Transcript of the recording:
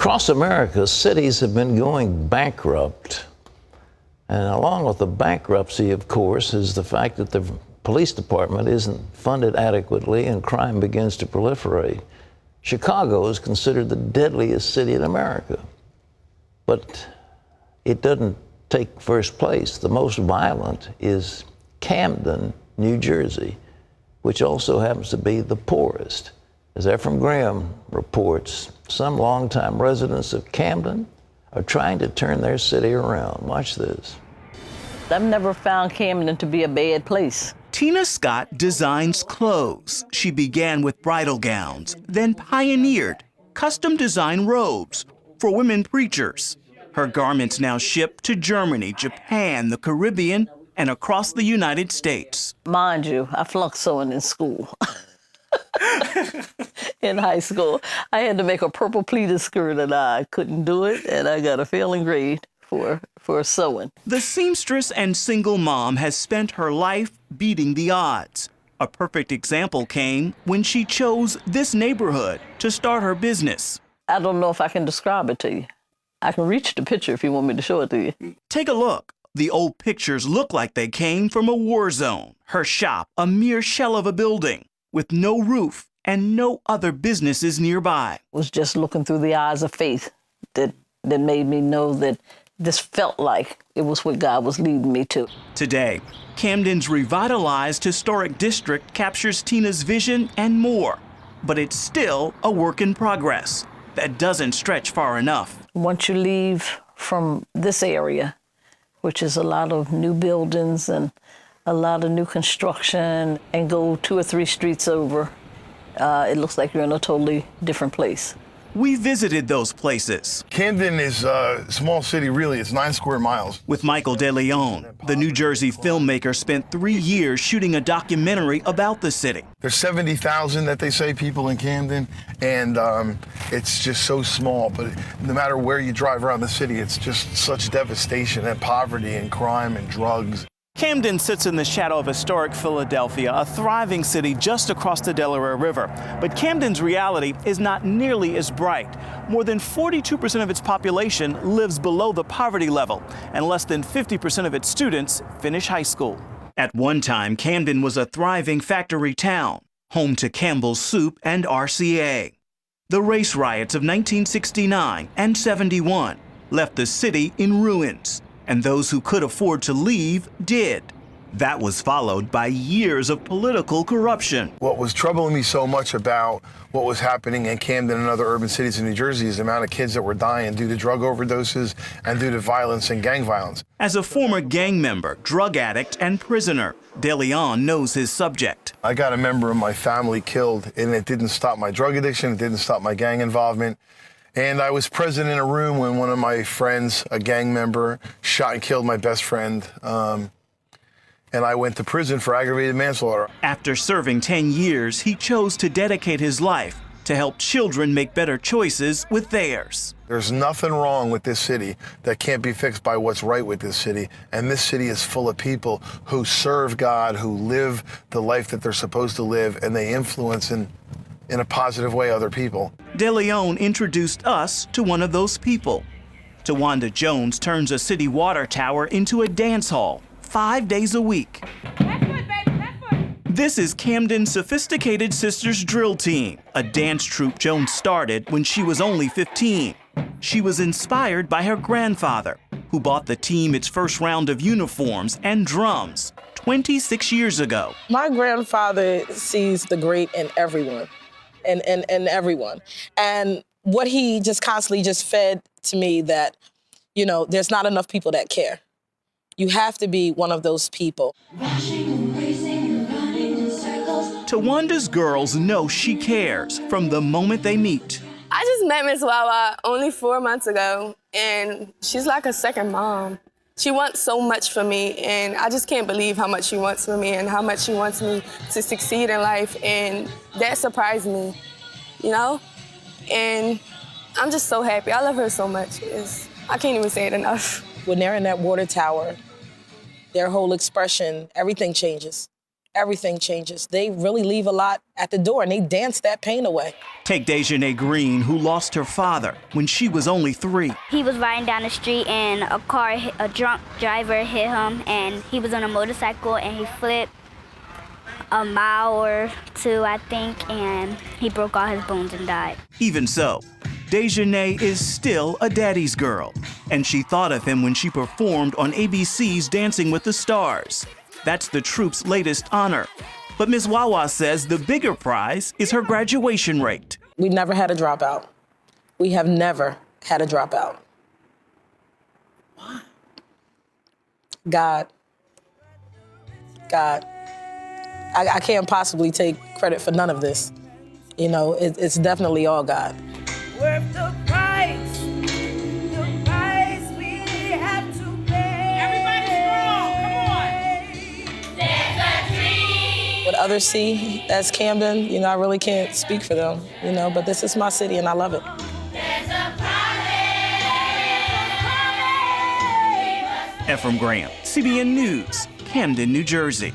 Across America, cities have been going bankrupt. And along with the bankruptcy, of course, is the fact that the police department isn't funded adequately and crime begins to proliferate. Chicago is considered the deadliest city in America, but it doesn't take first place. The most violent is Camden, New Jersey, which also happens to be the poorest. As Ephraim Graham reports, some longtime residents of Camden are trying to turn their city around. Watch this. I've never found Camden to be a bad place. Tina Scott designs clothes. She began with bridal gowns, then pioneered custom design robes for women preachers. Her garments now ship to Germany, Japan, the Caribbean, and across the United States. Mind you, I flunked sewing in school. In high school, I had to make a purple pleated skirt and I couldn't do it, and I got a failing grade for sewing. The seamstress and single mom has spent her life beating the odds. A perfect example came when she chose this neighborhood to start her business. I don't know if I can describe it to you. I can reach the picture if you want me to show it to you. Take a look. The old pictures look like they came from a war zone. Her shop, a mere shell of a building with no roof and no other businesses nearby. It was just looking through the eyes of faith that made me know that this felt like it was what God was leading me to. Today, Camden's revitalized historic district captures Tina's vision and more, but it's still a work in progress that doesn't stretch far enough. Once you leave from this area, which is a lot of new buildings and a lot of new construction, and go 2 or 3 streets over, it looks like you're in a totally different place. We visited those places. Camden is a small city, really. It's 9 square miles. With Michael DeLeon, the New Jersey filmmaker spent 3 years shooting a documentary about the city. There's 70,000 that they say people in Camden, and it's just so small. But no matter where you drive around the city, it's just such devastation and poverty and crime and drugs. Camden sits in the shadow of historic Philadelphia, a thriving city just across the Delaware River. But Camden's reality is not nearly as bright. More than 42% of its population lives below the poverty level, and less than 50% of its students finish high school. At one time, Camden was a thriving factory town, home to Campbell's Soup and RCA. The race riots of 1969 and 71 left the city in ruins, and those who could afford to leave did. That was followed by years of political corruption. What was troubling me so much about what was happening in Camden and other urban cities in New Jersey is the amount of kids that were dying due to drug overdoses and due to violence and gang violence. As a former gang member, drug addict, and prisoner, DeLeon knows his subject. I got a member of my family killed, and it didn't stop my drug addiction, it didn't stop my gang involvement. And I was present in a room when one of my friends, a gang member, shot and killed my best friend. And I went to prison for aggravated manslaughter. After serving 10 years, he chose to dedicate his life to help children make better choices with theirs. There's nothing wrong with this city that can't be fixed by what's right with this city. And this city is full of people who serve God, who live the life that they're supposed to live, and they influence in a positive way other people. DeLeon introduced us to one of those people. Tawanda Jones turns a city water tower into a dance hall 5 days a week. This is Camden's Sophisticated Sisters Drill Team, a dance troupe Jones started when she was only 15. She was inspired by her grandfather, who bought the team its first round of uniforms and drums 26 years ago. My grandfather sees the great in everyone. And everyone. And what he just constantly just fed to me that, you know, there's not enough people that care. You have to be one of those people. Tawanda's girls know she cares from the moment they meet. I just met Miss Wawa only 4 months ago, and she's like a second mom. She wants so much for me, and I just can't believe how much she wants for me and how much she wants me to succeed in life, and that surprised me, you know? And I'm just so happy. I love her so much. I can't even say it enough. When they're in that water tower, their whole expression, everything changes. everything changes. They really leave a lot at the door, and they dance that pain away. Take Dejanay Green, who lost her father when she was only 3. He was riding down the street and a drunk driver hit him, and he was on a motorcycle and he flipped a mile or 2, I think, and he broke all his bones and died. Even so, Dejanay is still a daddy's girl, and she thought of him when she performed on ABC's Dancing with the Stars. That's the troupe's latest honor. But Ms. Wawa says the bigger prize is her graduation rate. We never had a dropout. We have never had a dropout. Why? God. I can't possibly take credit for none of this. You know, it's definitely all God. Worth the price we have to pay. Everybody strong, come on. There's a dream. What others see as Camden, you know, I really can't speak for them, you know, but this is my city and I love it. There's a promise. Ephraim Graham, CBN News, Camden, New Jersey.